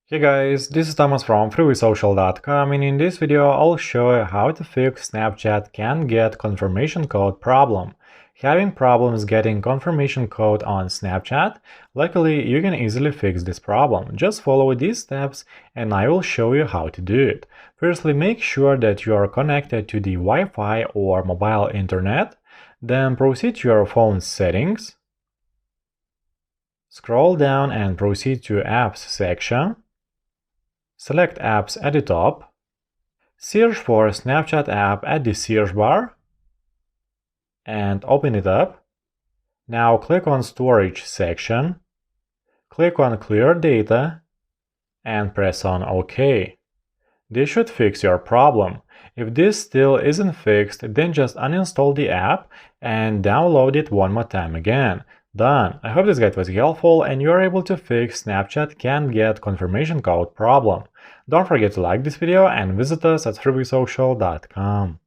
Hey guys, this is Thomas from freewaysocial.com, and in this video I'll show you how to fix Snapchat can't get confirmation code problem. Having problems getting confirmation code on Snapchat? Luckily, you can easily fix this problem. Just follow these steps and I will show you how to do it. Firstly, make sure that you are connected to the Wi-Fi or mobile internet. Then proceed to your phone's settings. Scroll down and proceed to Apps section. Select Apps at the top. Search for Snapchat app at the search bar and open it up. Now click on Storage section. Click on Clear Data and press on OK. This should fix your problem. If this still isn't fixed, then just uninstall the app and download it one more time again. Done. I hope this guide was helpful and you are able to fix Snapchat can't get confirmation code problem. Don't forget to like this video and visit us at freewaysocial.com.